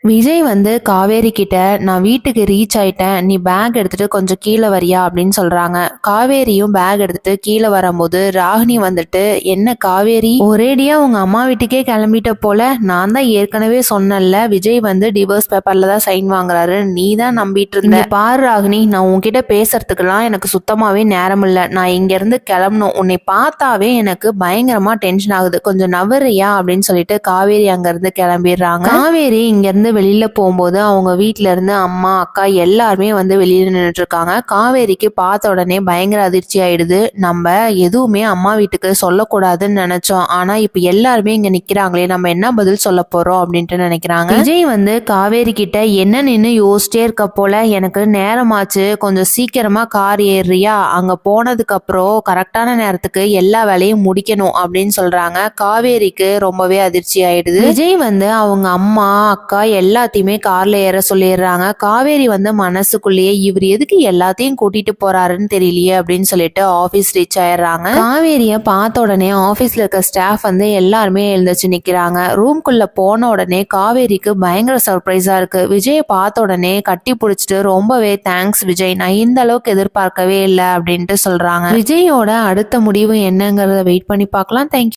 விஜய் வந்து காவேரி கிட்ட நான் வீட்டுக்கு ரீச் ஆயிட்டேன், நீ பேக் எடுத்துட்டு கொஞ்சம் கீழே வரியா அப்படின்னு சொல்றாங்க. காவேரியும் பேக் எடுத்துட்டு கீழே வரும்போது ராகினி வந்துட்டு, என்ன காவேரி ஒரேடியா உங்க அம்மா வீட்டுக்கே கிளம்பிட்ட போல, நான் தான் ஏற்கனவே சொன்னேன்ல விஜய் வந்து டிவோர்ஸ் பேப்பர்ல தான் சைன் வாங்குறாரு, நீ தான் நம்பிட்டு இருந்த. பாரு ராகினி, நான் உன்கிட்ட பேசுறதுக்கெல்லாம் எனக்கு சுத்தமாவே நேரம் இல்ல, நான் இங்க இருந்து கிளம்பணும், உன்னை பார்த்தாவே எனக்கு பயங்கரமா டென்ஷன் ஆகுது, கொஞ்சம் நவரியா அப்படின்னு சொல்லிட்டு காவேரி அங்க இருந்து கிளம்பிடுறாங்க. காவேரி இங்க இருந்து வெளியில போகும்போது அவங்க வீட்ல இருந்து அம்மா அக்கா எல்லாருமே வந்து வெளியில நின்றுட்டு இருக்காங்க. காவேரிக்கு பார்த்த உடனே பயங்கர அதிர்ச்சி ஆயிடுது. நம்ம எதுவுமே அம்மா வீட்டுக்கு சொல்லக்கூடாதுன்னு நினைச்சோம், ஆனா இப்ப எல்லாருமே இங்க நிக்கிறாங்களே, நம்ம என்ன பதில் சொல்ல போறோம் அப்படின்ட்டு நினைக்கிறாங்க. விஜய் வந்து காவேரி கிட்ட என்ன நின்னு யோசிச்சிட்டே இருக்க போல, எனக்கு நேரமாச்சு, கொஞ்சம் சீக்கிரமா கார் ஏறியா, அங்க போனதுக்கு அப்புறம் கரெக்டான நேரத்துக்கு எல்லா வேலையும் முடிக்கணும் அப்படின்னு சொல்றாங்க. காவேரிக்கு ரொம்பவே அதிர்ச்சி ஆயிடுது. விஜய் வந்து அவங்க அம்மா அக்கா எல்லாத்தையுமே கார்ல ஏற சொல்லிடுறாங்க. காவேரி வந்து மனசுக்குள்ளேயே இவர் எதுக்கு எல்லாத்தையும் கூட்டிட்டு போறாருன்னு தெரியலையே அப்படின்னு சொல்லிட்டு ஆபீஸ் ரீச் ஆயிடுறாங்க. காவேரிய பார்த்த உடனே ஆபீஸ்ல இருக்க ஸ்டாஃப் வந்து எல்லாருமே எழுந்துச்சு நிக்கிறாங்க. ரூம்குள்ள போன உடனே காவேரிக்கு பயங்கர சர்ப்ரைஸா இருக்கு. விஜயை பார்த்த உடனே கட்டி பிடிச்சிட்டு ரொம்பவே தேங்க்ஸ் விஜய், நான் இந்த அளவுக்கு எதிர்பார்க்கவே இல்லை அப்படின்ட்டு சொல்றாங்க. விஜயோட அடுத்த முடிவு என்னங்கிறத வெயிட் பண்ணி பார்க்கலாம். தேங்க்யூ.